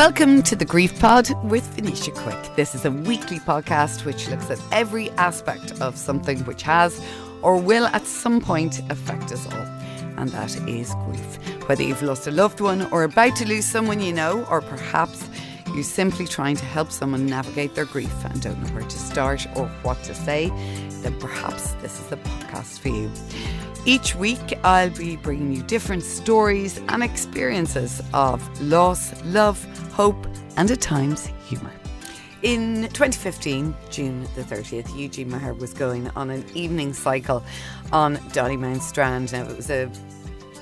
Welcome to the Grief Pod with Venetia Quick. This is a weekly podcast which looks at every aspect of something which has or will at some point affect us all. And that is grief. Whether you've lost a loved one or about to lose someone you know, or perhaps you're simply trying to help someone navigate their grief and don't know where to start or what to say, then perhaps this is the podcast for you. Each week I'll be bringing you different stories and experiences of loss, love, hope and at times humour. In 2015, June the 30th, Eugene Maher was going on an evening cycle on Dollymount Strand. Now, it was a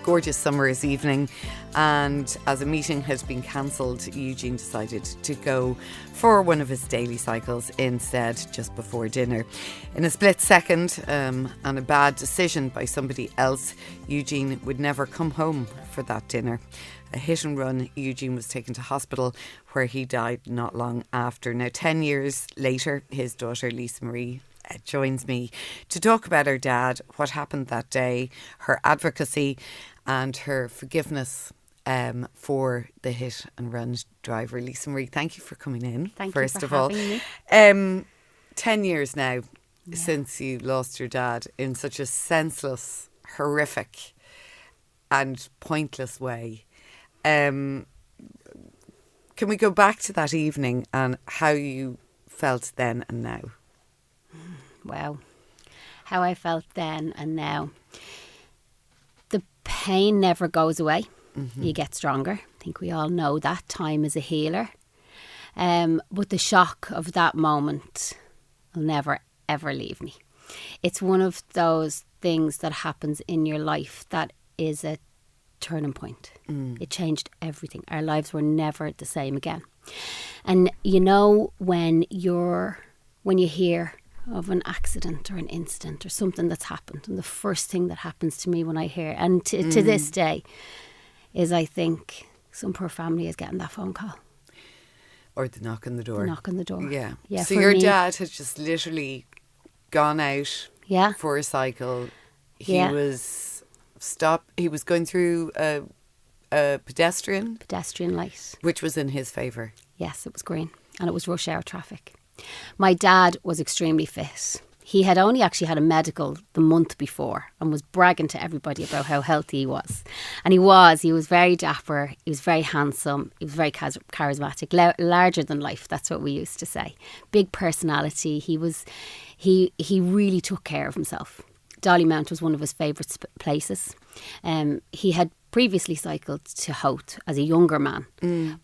gorgeous summer's evening, and as a meeting had been cancelled, Eugene decided to go for one of his daily cycles instead, just before dinner. In a split second and a bad decision by somebody else, Eugene would never come home for that dinner. A hit and run, Eugene was taken to hospital where he died not long after. Now, 10 years later, his daughter Lisa Marie joins me to talk about her dad, what happened that day, her advocacy and her forgiveness for the hit and run driver. Lisa Marie, thank you for coming in. Thank first you for of all. having me. 10 years now since you lost your dad in such a senseless, horrific and pointless way. Can we go back to that evening and how you felt then and now? Wow. How I felt then and now. The pain never goes away. Mm-hmm. You get stronger. I think we all know that. Time is a healer. But the shock of that moment will never, ever leave me. It's one of those things that happens in your life that is a turning point. It changed everything. Our lives were never the same again. And you know, when you hear of an accident or an incident or something that's happened, and the first thing that happens to me when I hear, and to this day, is I think some poor family is getting that phone call. Or the knock on the door. The knock on the door. Yeah. Yeah. So your dad had just literally gone out for a cycle. He was going through a pedestrian light, which was in his favour. Yes, it was green and it was rush hour traffic. My dad was extremely fit. He had only actually had a medical the month before and was bragging to everybody about how healthy he was. And he was very dapper, he was very handsome, he was very charismatic, larger than life, that's what we used to say. Big personality, he really took care of himself. Dollymount was one of his favourite places. He had previously cycled to Howth as a younger man,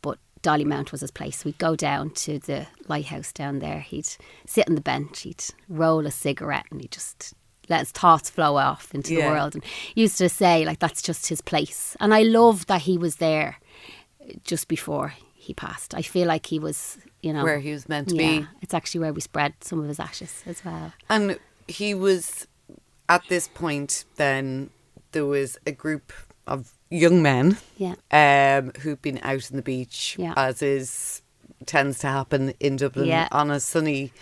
but Dollymount was his place. We'd go down to the lighthouse down there. He'd sit on the bench, he'd roll a cigarette and he'd just let his thoughts flow off into the world. And he used to say, like, that's just his place. And I love that he was there just before he passed. I feel like he was, where he was meant to be. It's actually where we spread some of his ashes as well. And he was, at this point then, there was a group of young men who'd been out on the beach, as tends to happen in Dublin on a sunny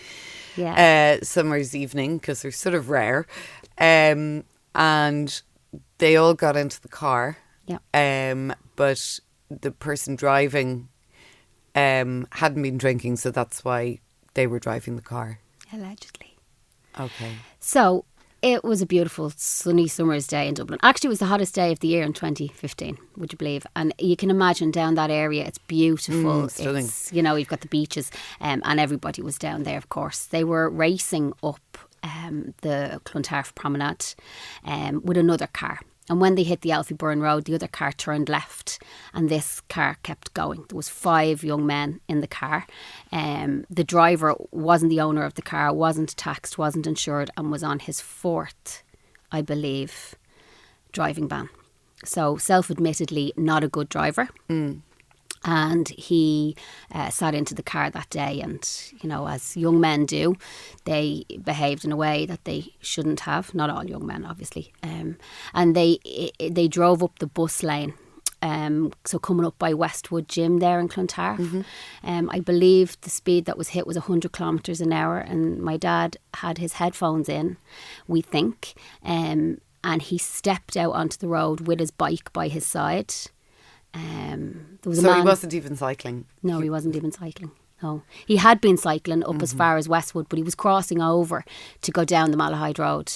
summer's evening, because they're sort of rare, and they all got into the car, but the person driving hadn't been drinking, so that's why they were driving the car. Allegedly. Okay. So it was a beautiful sunny summer's day in Dublin. Actually, it was the hottest day of the year in 2015, would you believe? And you can imagine down that area, it's beautiful. Stunning. It's, you've got the beaches and everybody was down there, of course. They were racing up the Clontarf Promenade with another car. And when they hit the Alfie Byrne Road, the other car turned left and this car kept going. There was 5 young men in the car. The driver wasn't the owner of the car, wasn't taxed, wasn't insured and was on his 4th, I believe, driving ban. So self-admittedly not a good driver. And he sat into the car that day and, as young men do, they behaved in a way that they shouldn't have. Not all young men, obviously. And they drove up the bus lane. So coming up by Westwood Gym there in Clontarf. I believe the speed that was hit was 100 kilometres an hour. And my dad had his headphones in, we think. And he stepped out onto the road with his bike by his side. There was a So man, he wasn't even cycling? No, he wasn't even cycling. No. He had been cycling up as far as Westwood, but he was crossing over to go down the Malahide Road.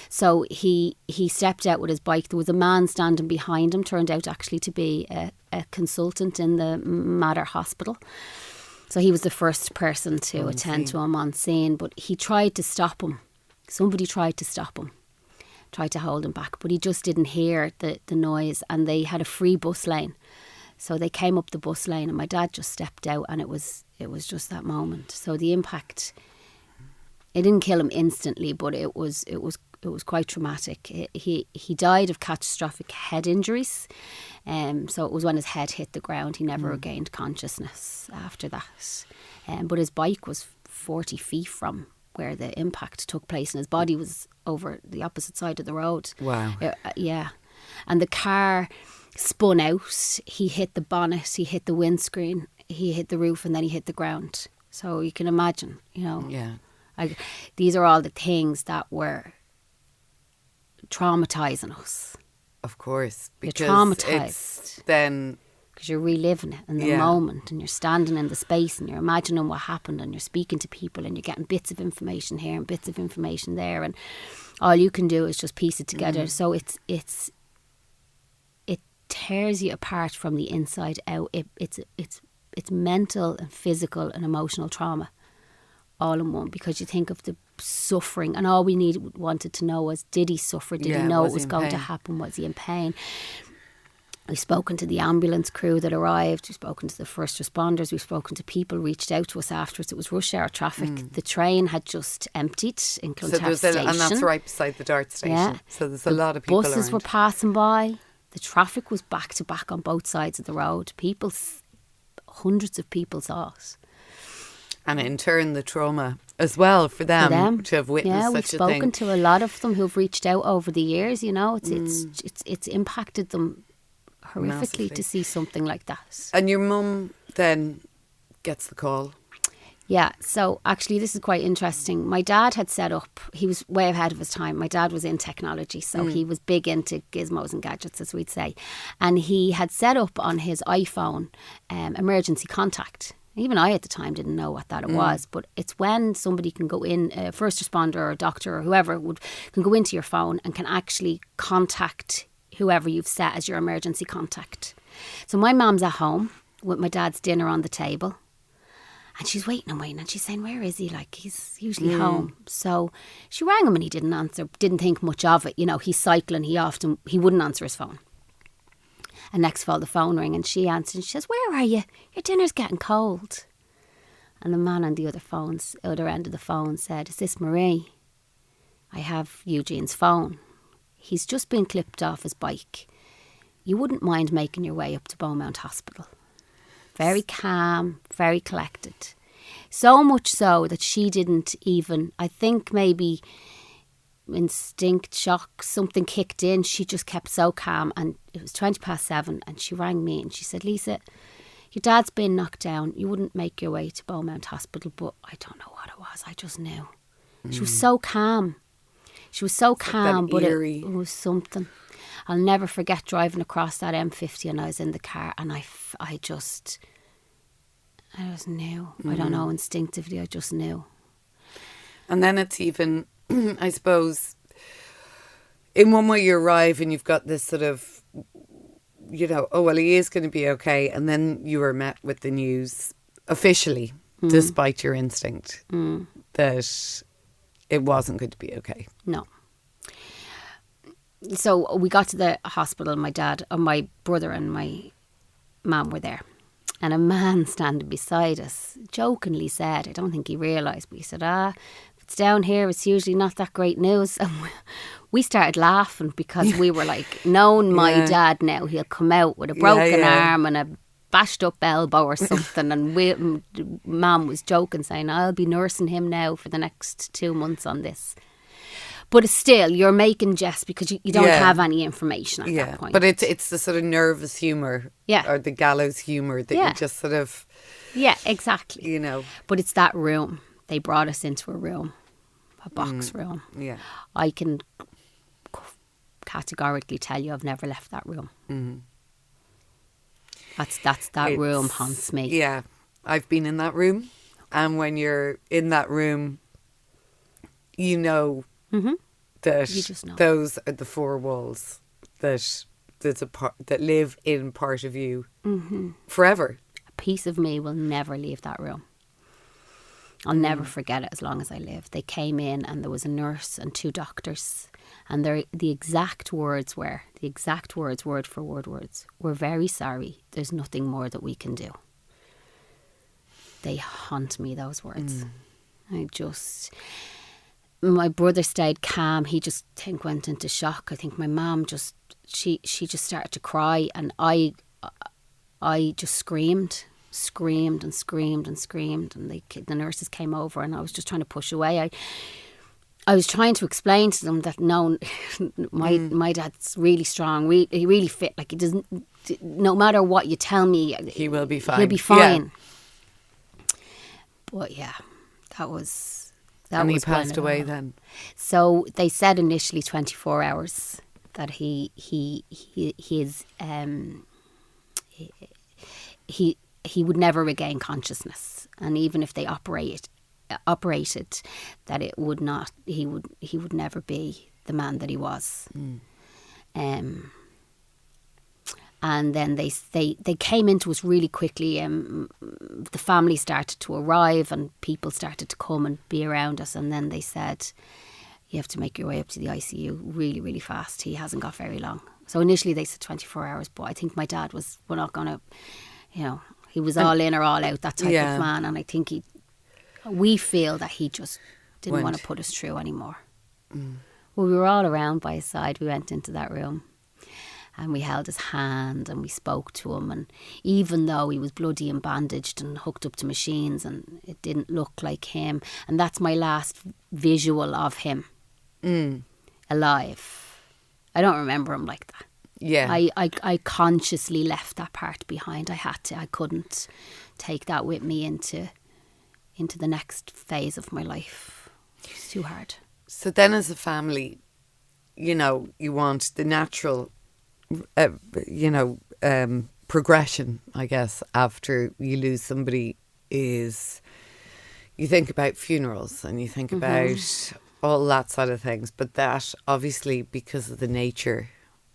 So he stepped out with his bike. There was a man standing behind him, turned out actually to be a consultant in the Mater Hospital. So he was the first person to attend to him on scene, but he tried to stop him. Somebody tried to stop him, tried to hold him back, but he just didn't hear the noise, and they had a free bus lane. So they came up the bus lane and my dad just stepped out, and it was just that moment. So the impact, it didn't kill him instantly, but it was quite traumatic. He died of catastrophic head injuries. So it was when his head hit the ground. He never regained consciousness after that. But his bike was 40 feet from where the impact took place, and his body was over the opposite side of the road. Wow. Yeah. And the car spun out. He hit the bonnet, he hit the windscreen, he hit the roof, and then he hit the ground. So you can imagine, Yeah. These are all the things that were traumatising us. Of course. You're Because traumatised. then... Because you're reliving it in the moment, and you're standing in the space and you're imagining what happened, and you're speaking to people and you're getting bits of information here and bits of information there, and all you can do is just piece it together. So it tears you apart from the inside out. It's mental and physical and emotional trauma all in one, because you think of the suffering, and all we wanted to know was, did he suffer? Did he know it was going to happen? Was he in pain? We've spoken to the ambulance crew that arrived. We've spoken to the first responders. We've spoken to people, reached out to us afterwards. It was rush hour traffic. The train had just emptied in Clontarf Station. And that's right beside the Dart station. Yeah. So there's a lot of people Buses around. were passing by. The traffic was back to back on both sides of the road. Hundreds of people saw it. And in turn, the trauma as well for them to have witnessed such a thing. Yeah, we've spoken to a lot of them who've reached out over the years. It's impacted them horrifically Massively. to see something like that. And your mum then gets the call. Yeah, so actually this is quite interesting. My dad had set up, he was way ahead of his time. My dad was in technology, so he was big into gizmos and gadgets, as we'd say. And he had set up on his iPhone emergency contact. Even I at the time didn't know what that it was, but it's when somebody can go in, a first responder or a doctor or whoever can go into your phone and can actually contact whoever you've set as your emergency contact. So my mum's at home with my dad's dinner on the table, and she's waiting and she's saying, where is he? Like, he's usually home. So she rang him and he didn't answer, didn't think much of it. He's cycling, he wouldn't answer his phone. And next of all, the phone rang and she answered and she says, where are you? Your dinner's getting cold. And the man on the other end of the phone said, is this Marie? I have Eugene's phone. He's just been clipped off his bike. You wouldn't mind making your way up to Beaumont Hospital. Very calm, very collected. So much so that she didn't even, I think maybe instinct, shock, something kicked in. She just kept so calm, and it was 7:20 and she rang me and she said, Lisa, your dad's been knocked down. You wouldn't make your way to Beaumont Hospital, but I don't know what it was. I just knew. She was so calm. She was so calm, but it was something. I'll never forget driving across that M50 and I was in the car and I just knew. I don't know, instinctively, I just knew. And then it's even, I suppose, in one way you arrive and you've got this sort of, oh, well, he is going to be okay. And then you were met with the news officially, despite your instinct, that it wasn't going to be okay. No. So we got to the hospital, my brother and my mum were there. And a man standing beside us jokingly said, I don't think he realised, but he said, if it's down here, it's usually not that great news. And we started laughing because we were like, knowing my dad now, he'll come out with a broken arm and a bashed up elbow or something. And Mum was joking, saying, I'll be nursing him now for the next 2 months on this. But still, you're making jest because you don't have any information at that point. But it's the sort of nervous humour or the gallows humour that you just sort of... Yeah, exactly. But it's that room. They brought us into a room, a box room. Yeah. I can categorically tell you I've never left that room. That room haunts me. Yeah, I've been in that room, and when you're in that room, you know that You just know. those are the four walls that live in part of you forever. A piece of me will never leave that room. I'll never forget it as long as I live. They came in and there was a nurse and 2 doctors, and the exact words, word for word words, "We're very sorry. There's nothing more that we can do." They haunt me, those words. My brother stayed calm. He just, I think, went into shock. I think my mum she just started to cry, and I just screamed and screamed, and the nurses came over, and I was just trying to push away. I was trying to explain to them that no, my dad's really strong. He really fit. Like, he doesn't. No matter what you tell me, He will be fine. He'll be fine. Yeah. But yeah, that was. And he passed away then. So they said initially 24 hours that he would never regain consciousness, and even if they operated, that it would not. He would never be the man that he was. And then they came into us really quickly. The family started to arrive, and people started to come and be around us. And then they said, "You have to make your way up to the ICU really, really fast. He hasn't got very long." So initially they said 24 hours, but I think my dad we're not going to, he was all in or all out, that type of man. And I think we feel that he just didn't want to put us through anymore. Well, we were all around by his side. We went into that room. And we held his hand and we spoke to him. And even though he was bloody and bandaged and hooked up to machines, and it didn't look like him. And that's my last visual of him alive. I don't remember him like that. Yeah. I consciously left that part behind. I had to. I couldn't take that with me into the next phase of my life. It's too hard. So then as a family, you want the natural progression, I guess, after you lose somebody is you think about funerals and you think about all that side of things. But that, obviously, because of the nature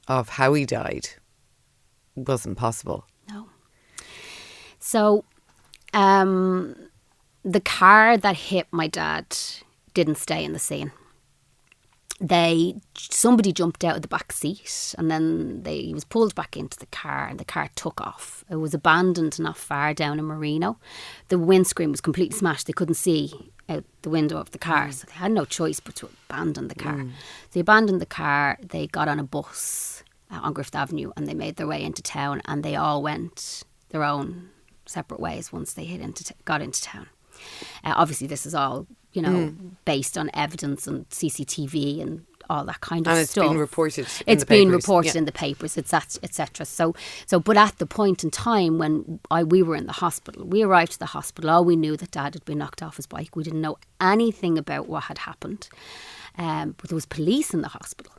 of how he died, wasn't possible. No. So, the car that hit my dad didn't stay in the scene. Somebody jumped out of the back seat, and then he was pulled back into the car, and the car took off. It was abandoned not far down in Marino. The windscreen was completely smashed. They couldn't see out the window of the car, so they had no choice but to abandon the car. They abandoned the car. They got on a bus on Griffith Avenue, and they made their way into town, and they all went their own separate ways once they got into town. Obviously, this is all based on evidence and CCTV and all that kind of stuff. And it's been reported. It's been reported in the papers, etc. So, but at the point in time when we were in the hospital, we arrived at the hospital. All we knew that Dad had been knocked off his bike. We didn't know anything about what had happened. But there was police in the hospital.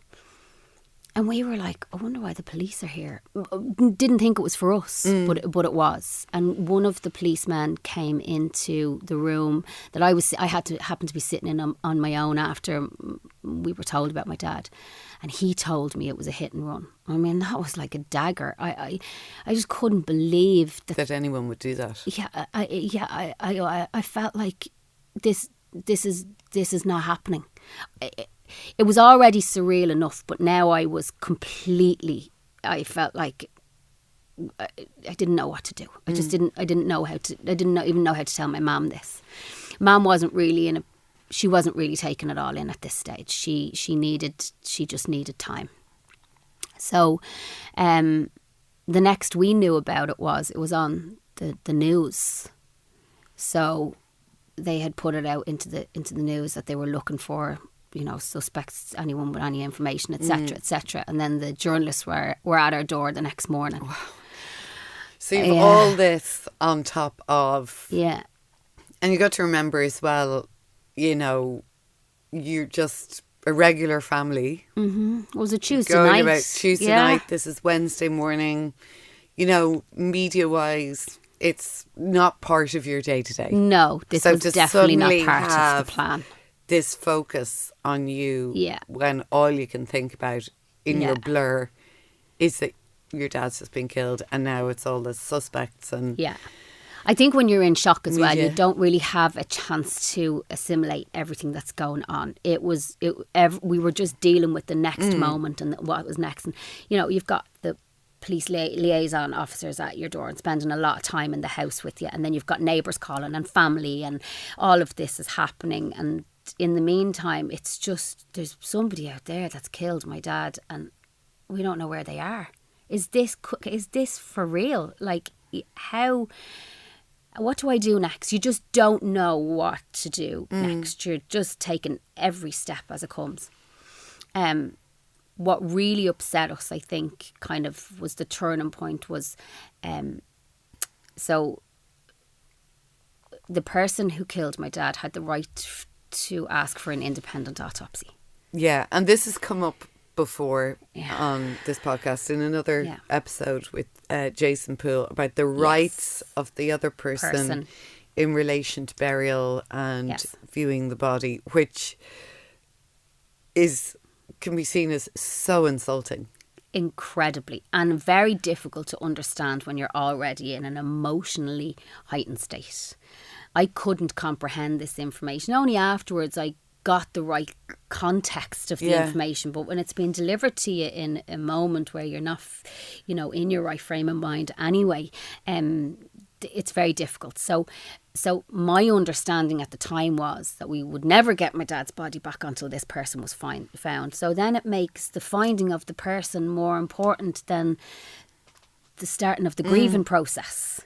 And we were like, I wonder why the police are here. Didn't think it was for us, but it was. And one of the policemen came into the room that I happened to be sitting in on my own after we were told about my dad. And he told me it was a hit and run. I mean, that was like a dagger. I just couldn't believe that anyone would do that. Yeah, I felt like this is not happening. It was already surreal enough, but now I felt like I didn't know what to do. I didn't even know how to tell my mum this. Mum wasn't really she wasn't really taking it all in at this stage. She just needed time. So, the next we knew about it was on the news. So they had put it out into the news that they were looking for, suspects, anyone with any information, etc., etc. And then the journalists were at our door the next morning. Wow. So you've all this on top of... Yeah. And you got to remember as well, you're just a regular family. Mm-hmm. It was a Tuesday going night. About Tuesday night. This is Wednesday morning. you know, media-wise, it's not part of your day-to-day. No, this was to definitely not suddenly part of have the plan. this focus on you Yeah. when all you can think about in Yeah. your blur is that your dad's just been killed, and now it's all the suspects and Yeah. I think when you're in shock as well, Media. you don't really have a chance to assimilate everything that's going on. We were just dealing with the next moment and what was next. And, you know, you've got the police liaison officers at your door and spending a lot of time in the house with you. And then you've got neighbours calling and family, and all of this is happening. And in the meantime, it's just, there's somebody out there that's killed my dad and we don't know where they are. Is this for real? Like, what do I do next? You just don't know what to do next. You're just taking every step as it comes. What really upset us, I think, kind of was the turning point was, so the person who killed my dad had the right to ask for an independent autopsy. yeah, and this has come up before Yeah. on this podcast in another Yeah. episode with Jason Poole about the rights of the other person in relation to burial and Yes. viewing the body, which can be seen as so insulting. Incredibly, and very difficult to understand when you're already in an emotionally heightened state. I couldn't comprehend this information. Only afterwards I got the right context of the information, but when it's been delivered to you in a moment where you're not, you know, in your right frame of mind anyway, it's very difficult. So my understanding at the time was that we would never get my dad's body back until this person was found. So then it makes the finding of the person more important than the starting of the grieving process.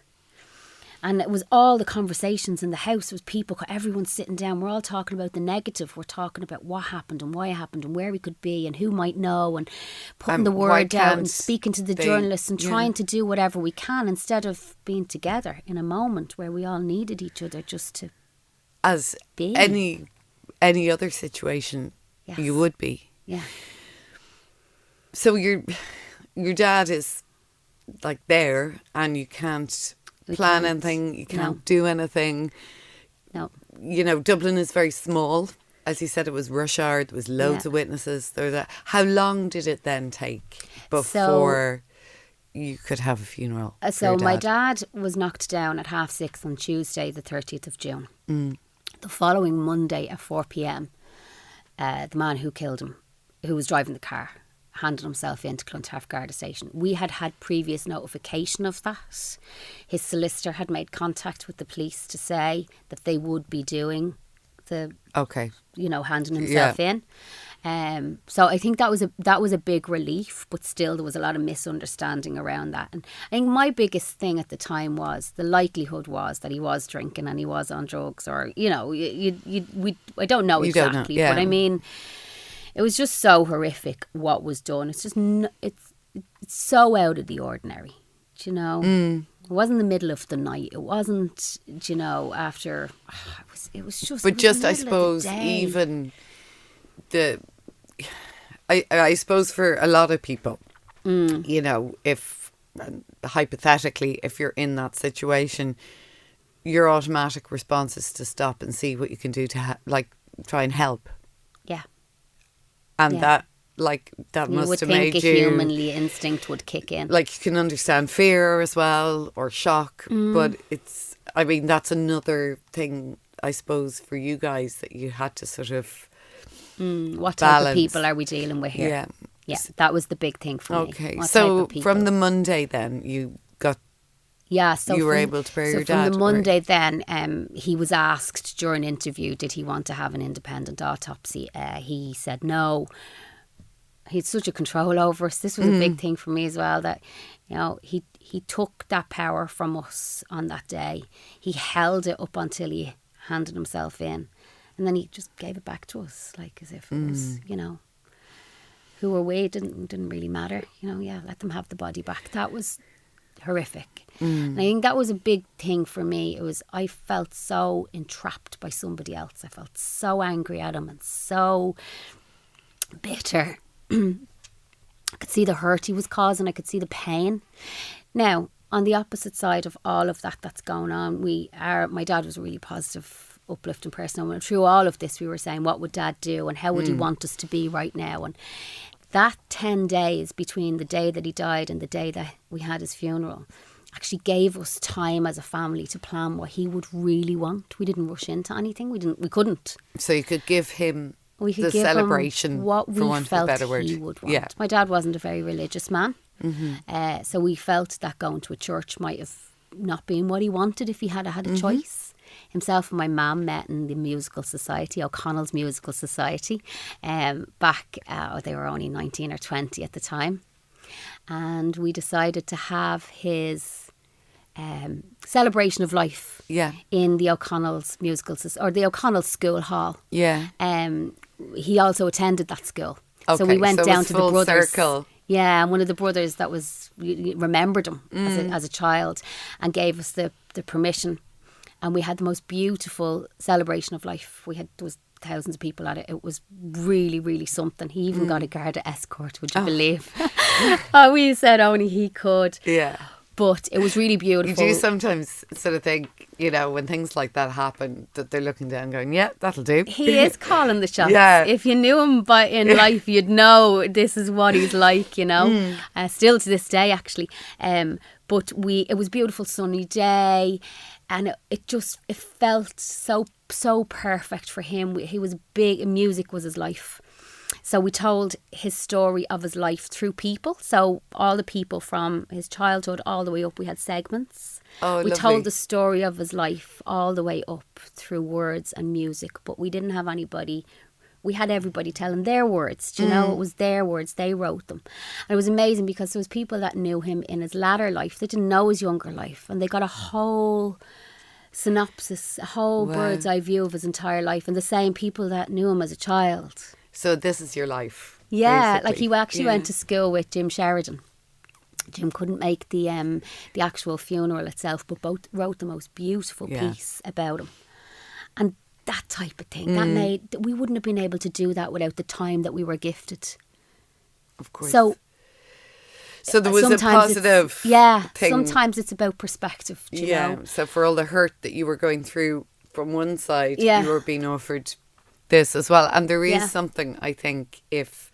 And it was all the conversations in the house. It was people, everyone's sitting down. We're all talking about the negative. We're talking about what happened and why it happened and where we could be and who might know, and putting the word out and speaking to the journalists and trying to do whatever we can instead of being together in a moment where we all needed each other just to As be. any other situation you would be. Yeah. So your dad is like there and you can't plan anything, you can't do anything. No. You know, Dublin is very small. As you said, it was rush hour, there was loads of witnesses. How long did it then take before you could have a funeral? So my dad was knocked down at 6:30 on Tuesday, the 30th of June. The following Monday at 4 p.m, the man who killed him, who was driving the car, handed himself into Clontarf Garda Station. We had previous notification of that. His solicitor had made contact with the police to say that they would be doing the, handing himself in. So I think that was a big relief, but still there was a lot of misunderstanding around that. And I think my biggest thing at the time was the likelihood was that he was drinking and he was on drugs, or I don't know exactly, but I mean, it was just so horrific what was done. It's just it's so out of the ordinary, you know. It wasn't the middle of the night. It wasn't, after. It was just. But just, I suppose, even I suppose for a lot of people, if hypothetically, if you're in that situation, your automatic response is to stop and see what you can do to try and help. Yeah. And that must have made you... a humanly instinct would kick in. Like, you can understand fear as well, or shock, but that's another thing, I suppose, for you guys that you had to sort of what balance. Type of people are we dealing with here? Yeah, that was the big thing for me. Okay, so from the Monday then, you got... Yeah, so you were able to bury your dad. From the Monday then, he was asked during an interview, did he want to have an independent autopsy? He said no. He had such a control over us. This was a big thing for me as well, that, he took that power from us on that day. He held it up until he handed himself in. And then he just gave it back to us, like as if it was, who were we, didn't really matter. Let them have the body back. That was horrific. And I think that was a big thing for me. I felt so entrapped by somebody else. I felt so angry at him and so bitter. I could see the hurt he was causing. I could see the pain. Now, on the opposite side of all of that that's going on, my dad was a really positive, uplifting person. And through all of this, we were saying, what would Dad do and how would he want us to be right now? And that 10 days between the day that he died and the day that we had his funeral actually gave us time as a family to plan what he would really want. We didn't rush into anything. We couldn't. So you could give him We could the give celebration, him what for we want of a felt better word. he would want. Yeah. My dad wasn't a very religious man. So we felt that going to a church might have not been what he wanted if he had had a choice. Himself and my mum met in the musical society, O'Connell's Musical Society, back, they were only 19 or 20 at the time. And we decided to have his celebration of life in the O'Connell's Musical Society, or the O'Connell School Hall. Yeah. He also attended that school. Okay, so we went so it down was to the full brothers. circle. Yeah, and one of the brothers that remembered him as a child and gave us the permission. And we had the most beautiful celebration of life. There was thousands of people at it. It was really, really something. He even got a guard escort, would you believe? We said only he could. Yeah. But it was really beautiful. You do sometimes sort of think, when things like that happen, that they're looking down going, yeah, that'll do. He is calling the shots. Yeah. If you knew him in life, you'd know this is what he's like, still to this day, actually. But it was a beautiful sunny day, and it felt so perfect for him. He was big, music was his life. So we told his story of his life through people. So all the people from his childhood all the way up, we had segments. Oh, we lovely. told the story of his life all the way up through words and music, but we didn't have anybody. We had everybody telling their words, it was their words, they wrote them. And it was amazing because there was people that knew him in his latter life, they didn't know his younger life, and they got a whole synopsis, a whole bird's eye view of his entire life, and the same people that knew him as a child. So this is your life. Yeah, basically. like he actually went to school with Jim Sheridan. Jim couldn't make the actual funeral itself, but both wrote the most beautiful piece about him. And that type of thing, we wouldn't have been able to do that without the time that we were gifted. Of course. So there was a positive thing. Sometimes it's about perspective, do you know? So for all the hurt that you were going through from one side, Yeah. you were being offered this as well. And there is something, I think, if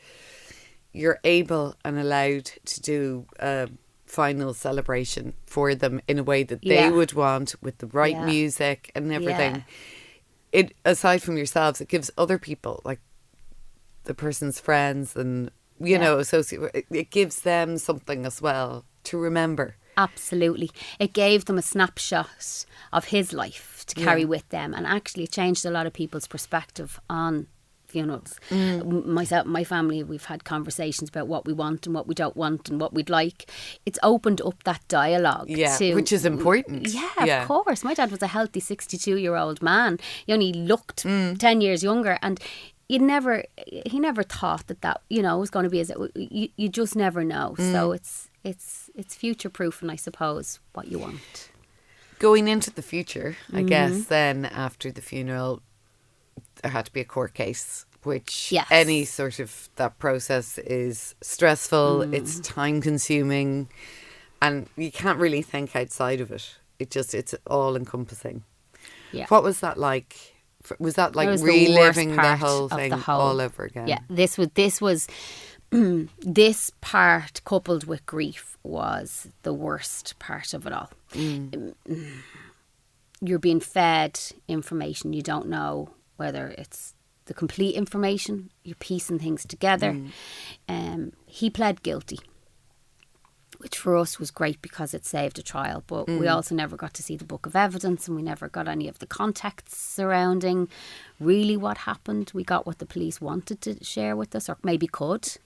you're able and allowed to do a final celebration for them in a way that they would want, with the right music and everything, it, aside from yourselves, it gives other people, like the person's friends and associate, it gives them something as well to remember. Absolutely. It gave them a snapshot of his life to carry with them, and actually it changed a lot of people's perspective on funerals. Myself and my family, we've had conversations about what we want and what we don't want and what we'd like. It's opened up that dialogue which is important. Of course. My dad was a healthy 62-year-old man. He only looked 10 years younger, and he never thought that was going to be as you just never know. So it's future proofing, I suppose, what you want. Going into the future, I guess then after the funeral, there had to be a court case, which any sort of that process is stressful, it's time consuming, and you can't really think outside of it. It's all encompassing. Yeah. What was that like? Was that like reliving the whole thing all over again? Yeah, this was this part coupled with grief was the worst part of it all. You're being fed information you don't know whether it's the complete information, you're piecing things together. He pled guilty, which for us was great because it saved a trial, but we also never got to see the book of evidence, and we never got any of the context surrounding really what happened. We got what the police wanted to share with us, or maybe could.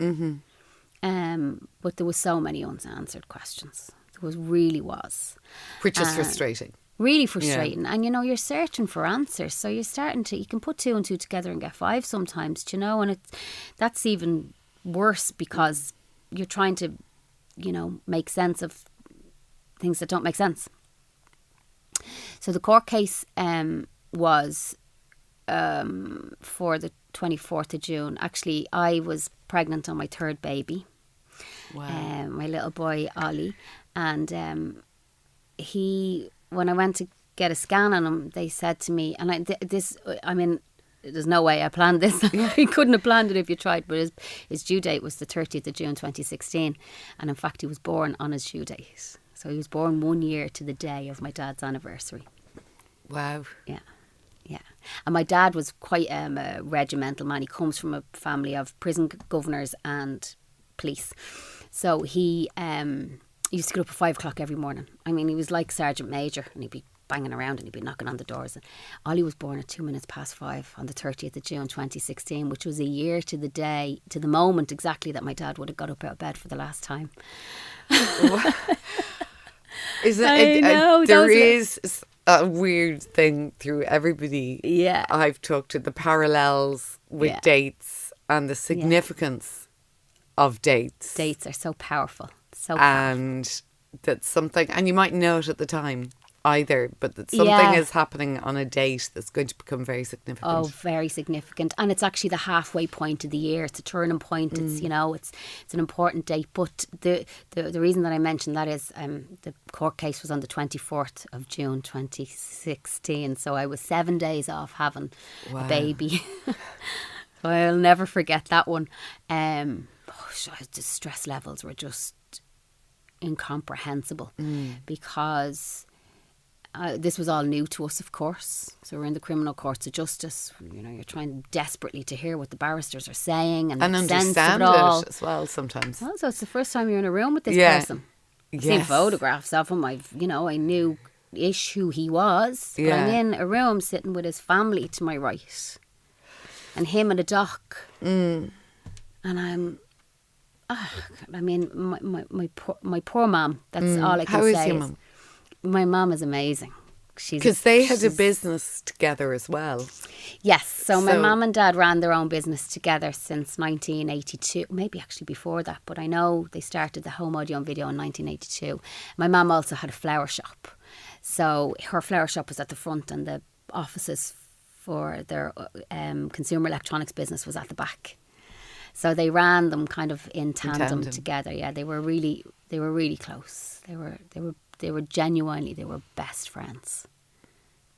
But there was so many unanswered questions. There really was. Which is frustrating. Really frustrating. And you're searching for answers, so you're starting to, you can put 2 and 2 together and get 5 sometimes, and that's even worse because you're trying to make sense of things that don't make sense. So the court case was for the 24th of June. Actually, I was pregnant on my 3rd baby. Wow. My little boy, Ollie. And when I went to get a scan on him, they said to me, and there's no way I planned this. You couldn't have planned it if you tried. But his due date was the 30th of June 2016. And in fact, he was born on his due date. So he was born 1 year to the day of my dad's anniversary. Wow. Yeah. Yeah. And my dad was quite a regimental man. He comes from a family of prison governors and police. So he used to get up at 5 o'clock every morning. I mean, he was like Sergeant Major, and he'd be banging around and he'd be knocking on the doors. And Ollie was born at 5 on the 30th of June 2016, which was a year to the day, to the moment exactly that my dad would have got up out of bed for the last time. There is a weird thing through everybody I've talked to, the parallels with dates and the significance of dates. Dates are so powerful. And that's something, and you might know it at the time either, but that something is happening on a date that's going to become very significant. Oh, very significant. And it's actually the halfway point of the year. It's a turning point. It's, it's an important date. But the reason that I mentioned that is the court case was on the 24th of June 2016. So I was 7 days off having a baby. So I'll never forget that one. The stress levels were just incomprehensible because this was all new to us, of course. So we're in the criminal courts of justice. You're trying desperately to hear what the barristers are saying and understand it as well sometimes. Oh, so it's the first time you're in a room with this person. I've seen photographs of him. I knew ish who he was. But I'm in a room sitting with his family to my right, and him in a dock, and I'm. My poor mum. That's all I can say. How is your mum? My mum is amazing. Because they had a business together as well. Yes. So my mum and dad ran their own business together since 1982. Maybe actually before that. But I know they started the home audio and video in 1982. My mum also had a flower shop. So her flower shop was at the front and the offices for their consumer electronics business was at the back. So they ran them kind of in tandem together. Yeah, they were really close. They were genuinely best friends,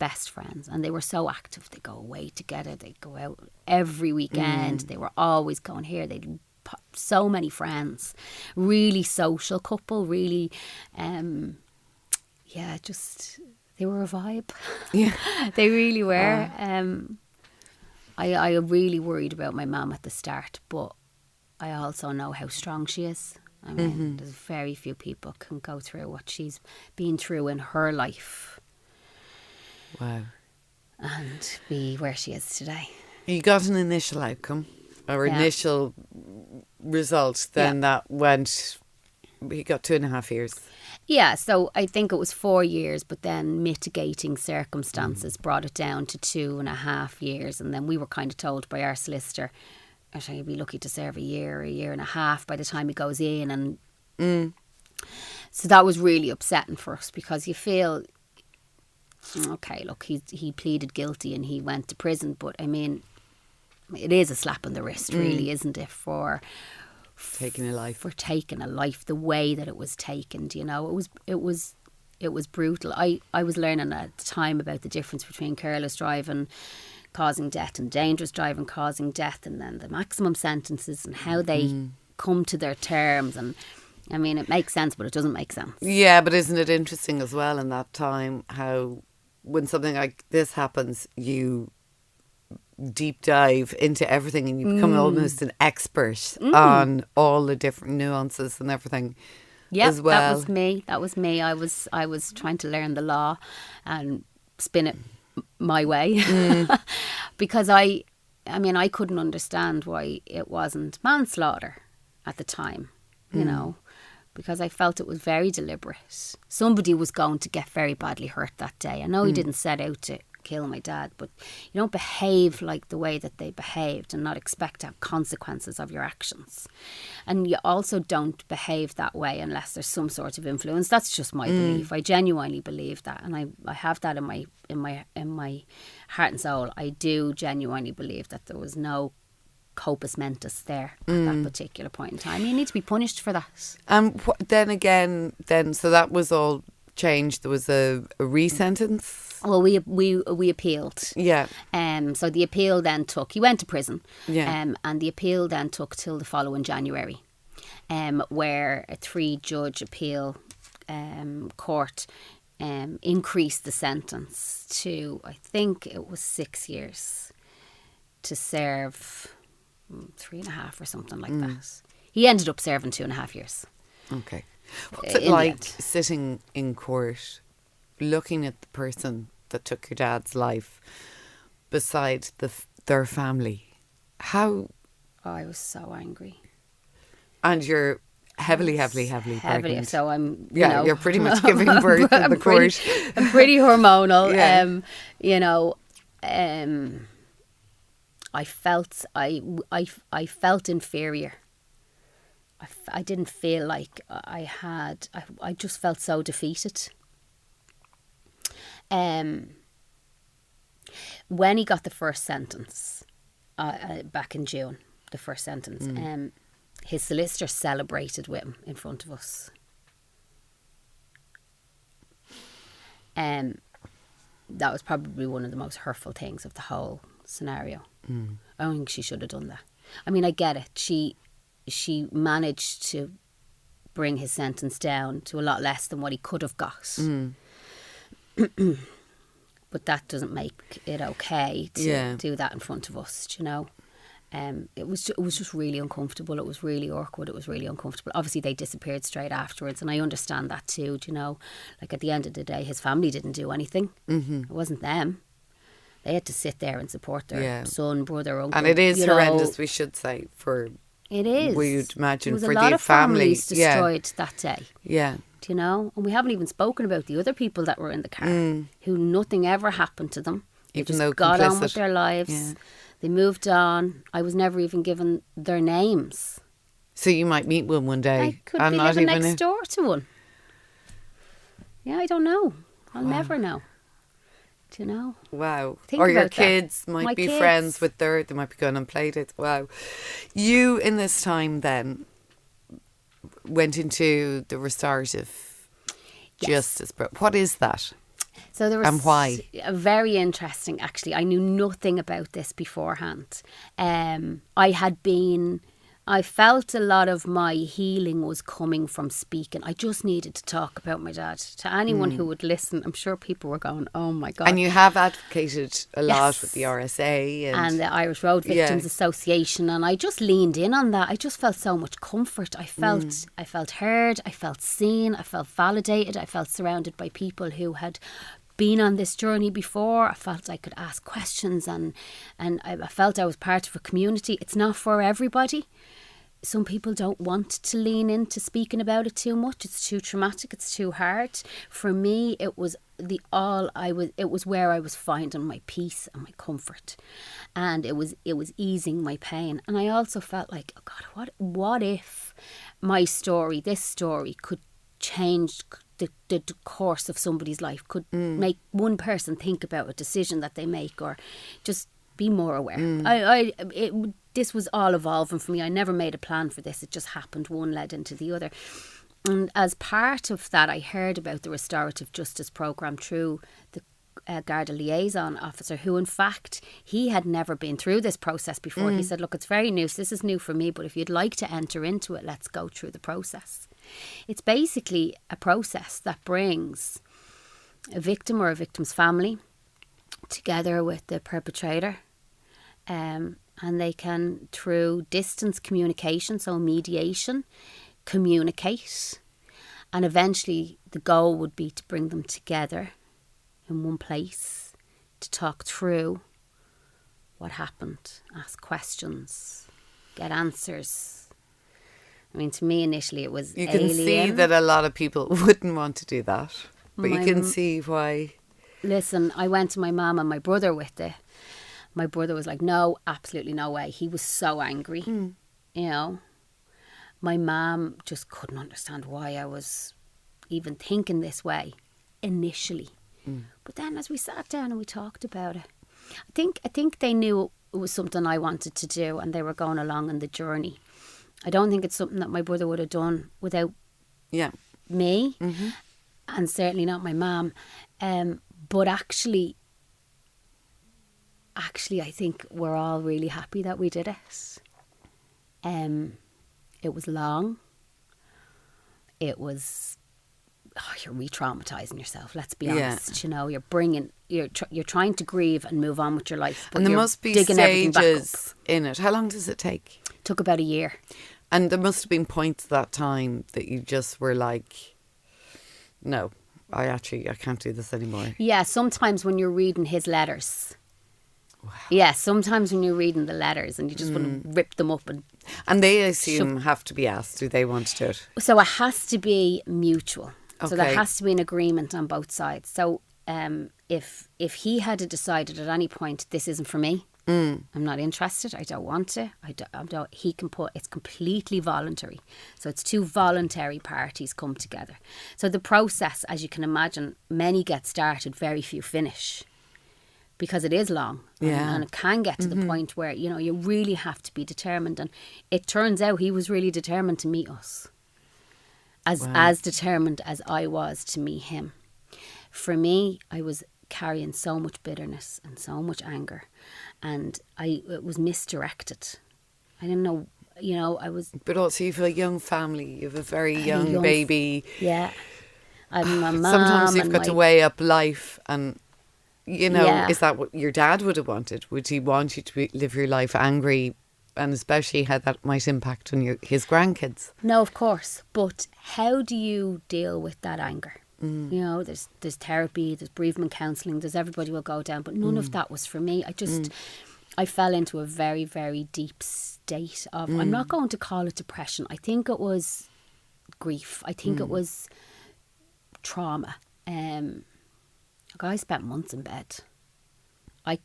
and they were so active. They go away together. They go out every weekend. They were always going here. They'd so many friends. Really social couple. Really, just they were a vibe. Yeah, they really were. I really worried about my mum at the start, but I also know how strong she is. I mean, there's very few people can go through what she's been through in her life. Wow. And be where she is today. You got an initial outcome, or initial result, then that went, you got 2.5 years. Yeah, so I think it was 4 years, but then mitigating circumstances brought it down to 2.5 years. And then we were kind of told by our solicitor, actually, you'd be lucky to serve a year and a half by the time he goes in. And so that was really upsetting for us because you feel, okay, look, he pleaded guilty and he went to prison. But I mean, it is a slap on the wrist, really, isn't it, for taking a life. For taking a life the way that it was taken. It was brutal. I was learning at the time about the difference between careless driving causing death and dangerous driving causing death, and then the maximum sentences and how they come to their terms. And I mean, it makes sense, but it doesn't make sense. Yeah, but isn't it interesting as well in that time how when something like this happens, you deep dive into everything and you become almost an expert on all the different nuances and everything. Yeah, as well. That was me. I was trying to learn the law and spin it my way because I couldn't understand why it wasn't manslaughter at the time, because I felt it was very deliberate. Somebody was going to get very badly hurt that day. I know he didn't set out to kill my dad, but you don't behave like the way that they behaved and not expect to have consequences of your actions. And you also don't behave that way unless there's some sort of influence. That's just my belief. I genuinely believe that, and I have that in my heart and soul. I do genuinely believe that there was no corpus mentis there at that particular point in time. You need to be punished for that. Then again, so that was all changed. There was a re-sentence. Well, we appealed. Yeah. So the appeal then took. He went to prison. Yeah. And the appeal then took till the following January, where a 3-judge appeal court increased the sentence to, I think it was 6 years, to serve 3.5 or something like that. He ended up serving 2.5 years. Okay. What's it like sitting in court, looking at the person that took your dad's life beside their family? How? Oh, I was so angry. And you're heavily pregnant. So I'm, you're pretty much giving birth in the court. I'm pretty hormonal. Yeah. I felt inferior. I didn't feel like I just felt so defeated. When he got the first sentence back in June, the first sentence, his solicitor celebrated with him in front of us. That was probably one of the most hurtful things of the whole scenario. I don't think she should have done that. I mean, I get it. She managed to bring his sentence down to a lot less than what he could have got. But that doesn't make it okay to do that in front of us, do you know? It was just really uncomfortable. It was really awkward. It was really uncomfortable. Obviously, they disappeared straight afterwards, and I understand that too, do you know? Like, at the end of the day, his family didn't do anything. It wasn't them. They had to sit there and support their son, brother, uncle. And it is horrendous, we should say, for... It is. We'd imagine for the family. There was a lot of families destroyed that day. Yeah. Do you know? And we haven't even spoken about the other people that were in the car, who nothing ever happened to them. They Even just though got complicit. on with their lives. Yeah. They moved on. I was never even given their names. So you might meet one day. I could and be not living even next door to one. Yeah, I don't know. I'll never know. Do you know? Wow. Think or your about that. kids might My be kids. friends with they might be going on play dates. Wow. You, in this time then, went into the restorative justice. What is that? So there was And why? Very interesting, actually. I knew nothing about this beforehand. I felt a lot of my healing was coming from speaking. I just needed to talk about my dad. To anyone who would listen, I'm sure people were going, oh my God. And you have advocated a lot with the RSA. And the Irish Road Victims Association. And I just leaned in on that. I just felt so much comfort. I felt heard. I felt seen. I felt validated. I felt surrounded by people who had been on this journey before. I felt I could ask questions and I felt I was part of a community. It's not for everybody. Some people don't want to lean into speaking about it too much. It's too traumatic. It's too hard. For me, it was where I was finding my peace and my comfort, and it was easing my pain. And I also felt like, oh God, what if this story could change the course of somebody's life, could make one person think about a decision that they make, or just be more aware. This was all evolving for me. I never made a plan for this. It just happened. One led into the other. And as part of that, I heard about the restorative justice programme through the Garda liaison officer, who in fact, he had never been through this process before. He said, look, it's very new. So this is new for me, but if you'd like to enter into it, let's go through the process. It's basically a process that brings a victim or a victim's family together with the perpetrator, and they can, through distance communication, so mediation, communicate, and eventually the goal would be to bring them together in one place to talk through what happened, ask questions, get answers. I mean, to me initially it was You can alien. see that a lot of people wouldn't want to do that, but you can see why. Listen, I went to my mum and my brother with it. My brother was like, no, absolutely no way. He was so angry, you know. My mum just couldn't understand why I was even thinking this way initially. But then as we sat down and we talked about it, I think they knew it was something I wanted to do, and they were going along on the journey. I don't think it's something that my brother would have done without me, and certainly not my mum. But actually, I think we're all really happy that we did it. It was long. It was, you're re-traumatising yourself, let's be honest. You know, you're trying to grieve and move on with your life, but and there you're must be digging everything back up. stages in it. How long does it take? Took about a year. And there must have been points that time that you just were like, no, I can't do this anymore. Yeah, sometimes when you're reading his letters. Wow. Yeah, sometimes when you're reading the letters and you just want to rip them up. And they, I assume, have to be asked, do they want to do it? So it has to be mutual. Okay. So there has to be an agreement on both sides. So if he had decided at any point, this isn't for me, I'm not interested, I don't want to, he can put, it's completely voluntary. So it's two voluntary parties come together. So the process, as you can imagine, many get started, very few finish. Because it is long, and it can get to the point where, you know, you really have to be determined. And it turns out he was really determined to meet us, as determined as I was to meet him. For me, I was carrying so much bitterness and so much anger, and it was misdirected. I didn't know, you know, I was. But also, you have a young family. You have a very young baby. Yeah, I'm a mum. Sometimes you've got to weigh up life and. You know, is that what your dad would have wanted? Would he want you to live your life angry, and especially how that might impact on his grandkids? No, of course. But how do you deal with that anger? You know, there's therapy, there's bereavement counselling, there's everybody will go down. But none of that was for me. I fell into a very, very deep state of, I'm not going to call it depression. I think it was grief. I think it was trauma. I spent months in bed. I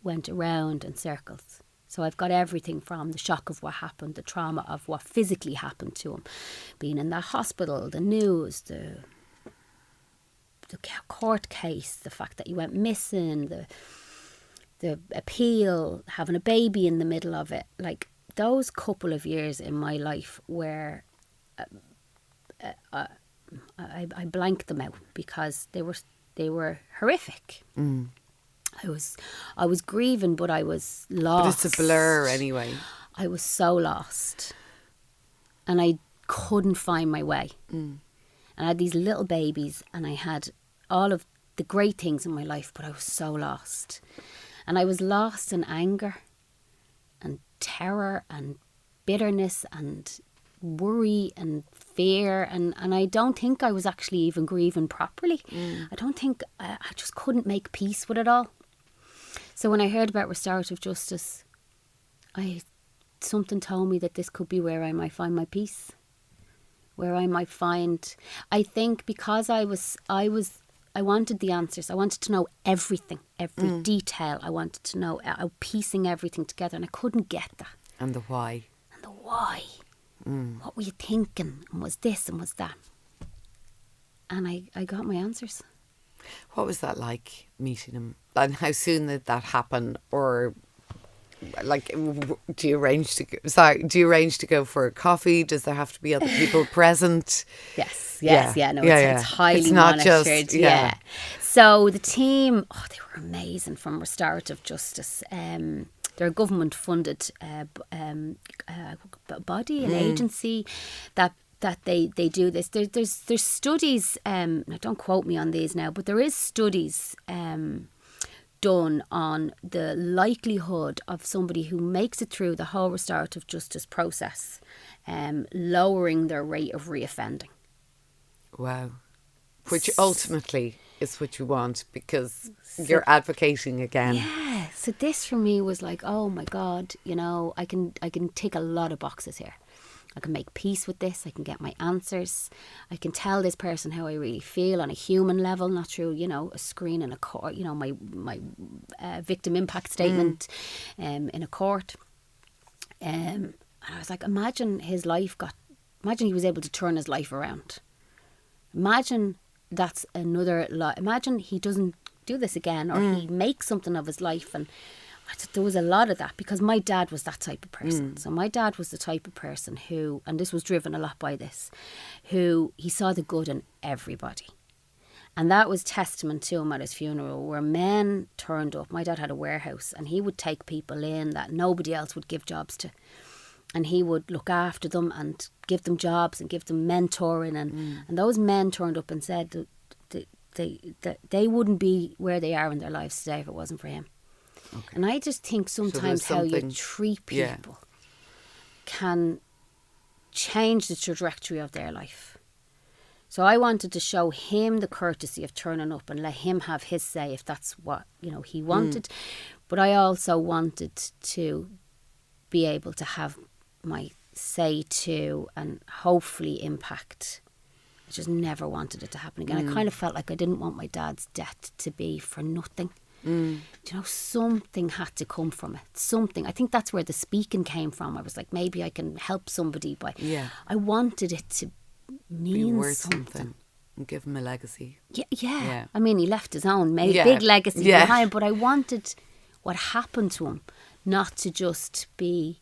went around in circles. So I've got everything from the shock of what happened, the trauma of what physically happened to him, being in the hospital, the news, the court case, the fact that he went missing, the appeal, having a baby in the middle of it. Like, those couple of years in my life where I blanked them out because they were horrific. I was grieving, but I was lost. But it's a blur anyway. I was so lost, and I couldn't find my way. And I had these little babies, and I had all of the great things in my life, but I was so lost, and I was lost in anger, and terror, and bitterness, and worry and fear, and I don't think I was actually even grieving properly. I don't think I just couldn't make peace with it all. So when I heard about restorative justice, something told me that this could be where I might find my peace, where I might find, I think because I wanted the answers. I wanted to know everything, every detail. I wanted to know, piecing everything together, and I couldn't get that. And the why. What were you thinking? And was this and was that? And I got my answers. What was that like, meeting him? And how soon did that happen? Or, like, do you arrange to go for a coffee? Does there have to be other people present? Yes. It's highly monitored. So the team, they were amazing from Restorative Justice. They're a government-funded body, an agency that they do this. There's studies. Now don't quote me on these now, but there is studies done on the likelihood of somebody who makes it through the whole restorative justice process, lowering their rate of reoffending. Wow, which ultimately is what you want, because you're advocating again. Yeah. So this for me was like, oh my God, you know, I can tick a lot of boxes here. I can make peace with this. I can get my answers. I can tell this person how I really feel on a human level, not through, you know, a screen in a court, you know, my victim impact statement in a court. And I was like, imagine he was able to turn his life around. Imagine that's another imagine he doesn't do this again, or he makes something of his life. And There was a lot of that because my dad was that type of person. So my dad was the type of person who, and this was driven a lot by this, who he saw the good in everybody. And that was testament to him at his funeral, where men turned up. My dad had a warehouse and he would take people in that nobody else would give jobs to. And he would look after them and give them jobs and give them mentoring. And those men turned up and said that they wouldn't be where they are in their lives today if it wasn't for him. Okay. And I just think sometimes how you treat people can change the trajectory of their life. So I wanted to show him the courtesy of turning up and let him have his say if that's what, he wanted. But I also wanted to be able to have my say too and hopefully impact. I just never wanted it to happen again. I kind of felt like I didn't want my dad's death to be for nothing. Something had to come from it. Something. I think that's where the speaking came from. I was like, maybe I can help somebody. But I wanted it to mean be worth something. And give him a legacy. Yeah. I mean, he left his own big legacy behind. But I wanted what happened to him not to just be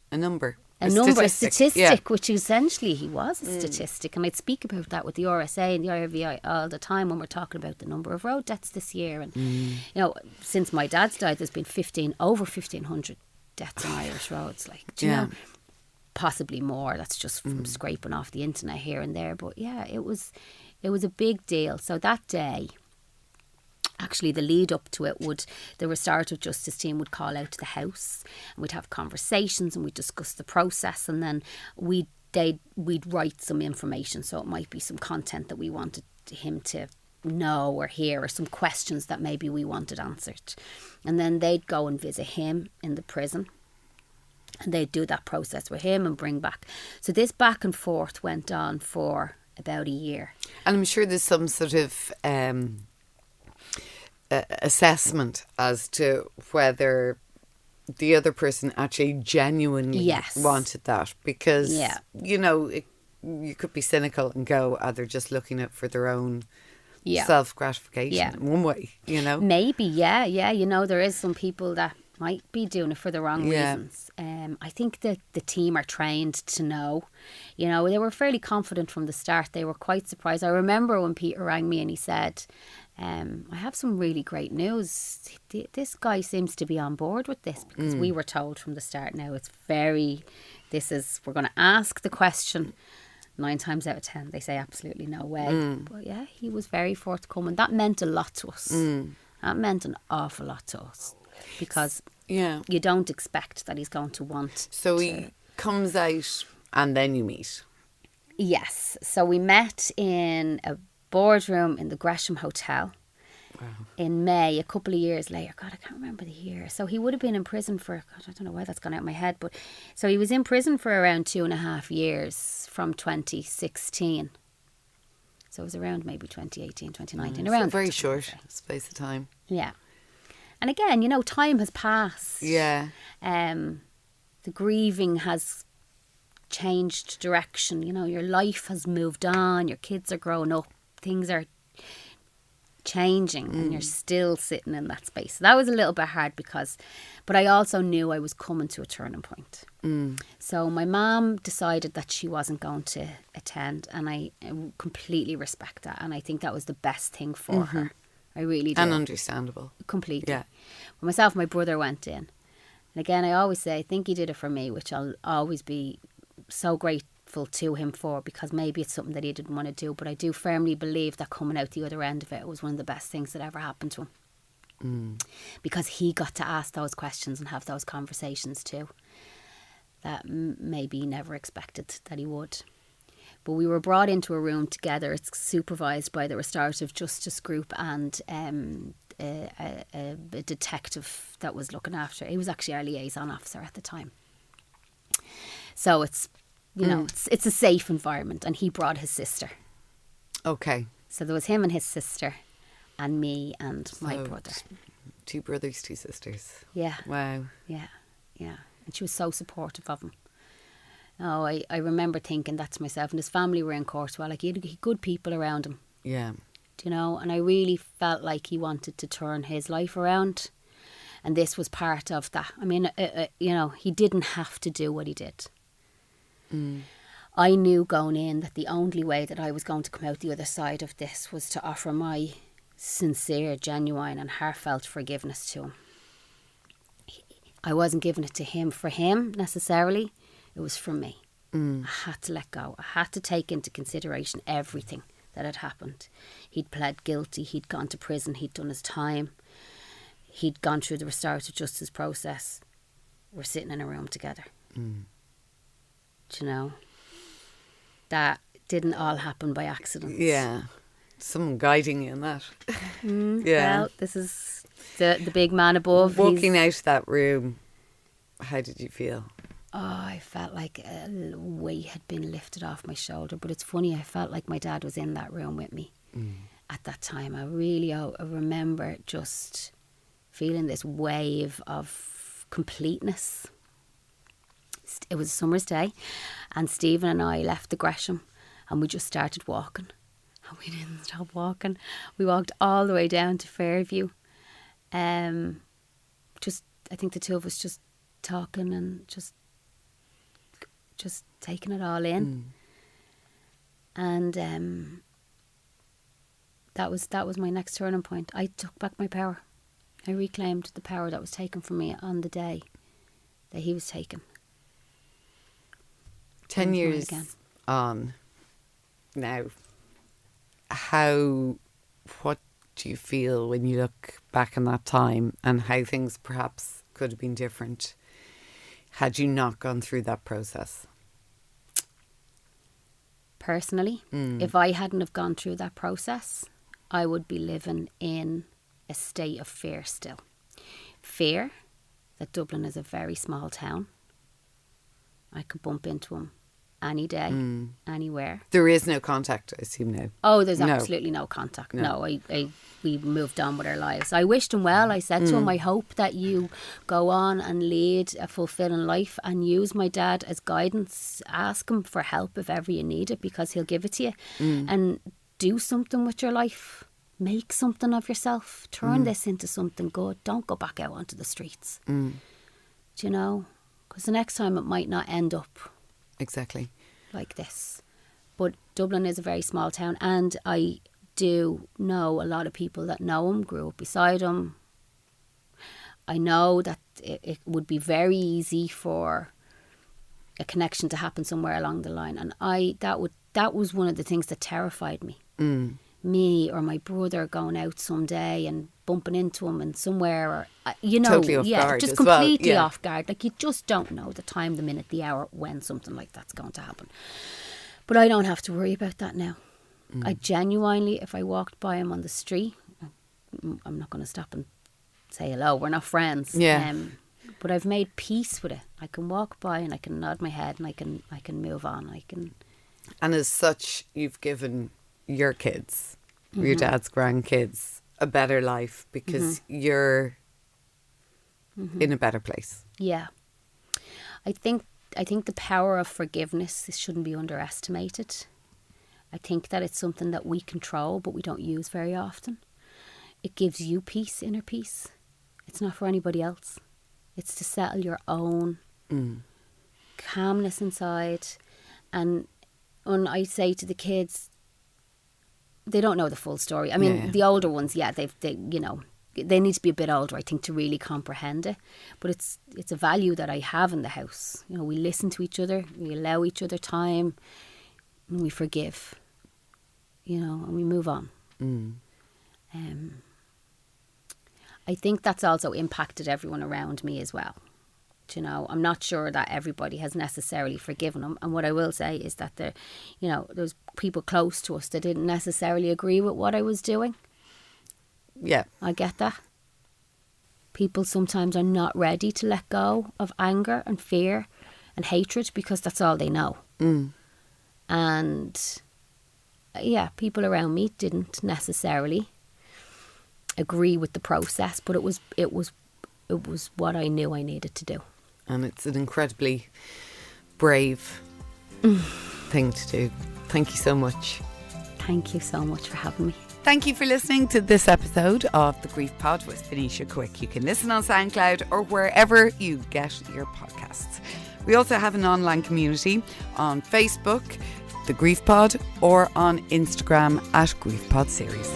a number. A statistic, which essentially he was a statistic. And I'd speak about that with the RSA and the IRVI all the time when we're talking about the number of road deaths this year. And, since my dad's died, there's been over 1,500 deaths on Irish roads. Do you know? Possibly more. That's just from scraping off the internet here and there. But it was a big deal. So that day, actually the lead up to it, the restorative justice team would call out to the house and we'd have conversations and we'd discuss the process, and then we'd write some information. So it might be some content that we wanted him to know or hear, or some questions that maybe we wanted answered. And then they'd go and visit him in the prison and they'd do that process with him and bring back. So this back and forth went on for about a year. And I'm sure there's some sort of assessment as to whether the other person actually genuinely wanted that, because you could be cynical and go, they're just looking at for their own self-gratification in one way, maybe there is some people that might be doing it for the wrong reasons. I think that the team are trained to know. They were fairly confident from the start. They were quite surprised. I remember when Peter rang me and he said, I have some really great news. This guy seems to be on board with this, because we were told from the start now we're going to ask the question. 9 times out of 10 they say absolutely no way. But he was very forthcoming. That meant a lot to us. That meant an awful lot to us, because you don't expect that he's going to want he comes out and then you meet. Yes. So we met in a boardroom in the Gresham Hotel in May, a couple of years later. God, I can't remember the year. So he would have been in prison for, I don't know why that's gone out of my head, but so he was in prison for around 2.5 years from 2016. So it was around maybe 2018, 2019. Around a very short space of time. Yeah. And again, time has passed. Yeah. The grieving has changed direction. Your life has moved on. Your kids are growing up. Things are changing and you're still sitting in that space. So that was a little bit hard but I also knew I was coming to a turning point. So my mum decided that she wasn't going to attend, and I completely respect that, and I think that was the best thing for her. I really do. And understandable. Completely. Yeah. But myself and my brother went in. And again, I always say, I think he did it for me, which I'll always be so grateful to him for, because maybe it's something that he didn't want to do, but I do firmly believe that coming out the other end of it was one of the best things that ever happened to him. Because he got to ask those questions and have those conversations too, that maybe he never expected that he would. But we were brought into a room together. It's supervised by the Restorative Justice Group and a detective that was looking after it. He was actually our liaison officer at the time. So it's, it's a safe environment, and he brought his sister. Okay. So there was him and his sister and me and my brother. 2 brothers, 2 sisters. Yeah. Wow. Yeah. And she was so supportive of him. Oh, I remember thinking that to myself, and his family were in court as well. Like, he had good people around him. Yeah. Do you know? And I really felt like he wanted to turn his life around. And this was part of that. I mean, you know, he didn't have to do what he did. I knew going in that the only way that I was going to come out the other side of this was to offer my sincere, genuine and heartfelt forgiveness to him. I wasn't giving it to him for him necessarily. It was for me. I had to let go. I had to take into consideration everything that had happened. He'd pled guilty. He'd gone to prison. He'd done his time. He'd gone through the restorative justice process. We're sitting in a room together. Do you know? That didn't all happen by accident. Yeah. Someone guiding you in that. Well, this is the big man above. Walking out of that room, how did you feel? Oh, I felt like a weight had been lifted off my shoulder. But it's funny, I felt like my dad was in that room with me at that time. I remember just feeling this wave of completeness. It was a summer's day, and Stephen and I left the Gresham and we just started walking. And we didn't stop walking. We walked all the way down to Fairview. I think the two of us just talking and just taking it all in. And that was my next turning point. I took back my power. I reclaimed the power that was taken from me on the day that he was taken. 10 years on now, what do you feel when you look back on that time and how things perhaps could have been different had you not gone through that process? Personally, if I hadn't have gone through that process, I would be living in a state of fear still. Fear that Dublin is a very small town. I could bump into him any day, anywhere. There is no contact, I assume now. Oh, there's absolutely no contact. No, we moved on with our lives. I wished him well. I said to him, I hope that you go on and lead a fulfilling life and use my dad as guidance. Ask him for help if ever you need it, because he'll give it to you. And do something with your life. Make something of yourself. Turn this into something good. Don't go back out onto the streets. Do you know? Because the next time it might not end up exactly like this. But Dublin is a very small town, and I do know a lot of people that know him, grew up beside him. I know that it would be very easy for a connection to happen somewhere along the line, and that was one of the things that terrified me. Me or my brother going out someday and bumping into him and somewhere, or totally off guard just as well. completely off guard. Like, you just don't know the time, the minute, the hour when something like that's going to happen. But I don't have to worry about that now. I genuinely, if I walked by him on the street, I'm not going to stop and say hello. We're not friends. But I've made peace with it. I can walk by and I can nod my head and I can move on. And as such, you've given your kids, your dad's grandkids, a better life because you're in a better place. Yeah. I think the power of forgiveness shouldn't be underestimated. I think that it's something that we control but we don't use very often. It gives you peace, inner peace. It's not for anybody else. It's to settle your own calmness inside. And when I say to the kids, they don't know the full story. I mean, the older ones, they need to be a bit older, I think, to really comprehend it. But it's a value that I have in the house. You know, we listen to each other, we allow each other time, and we forgive. You know, and we move on. I think that's also impacted everyone around me as well. You know, I'm not sure that everybody has necessarily forgiven him. And what I will say is that there's people close to us that didn't necessarily agree with what I was doing. Yeah. I get that. People sometimes are not ready to let go of anger and fear and hatred because that's all they know. And people around me didn't necessarily agree with the process, but it was what I knew I needed to do. And it's an incredibly brave thing to do. Thank you so much. Thank you so much for having me. Thank you for listening to this episode of The Grief Pod with Venetia Quick. You can listen on SoundCloud or wherever you get your podcasts. We also have an online community on Facebook, The Grief Pod, or on Instagram @GriefPod Series.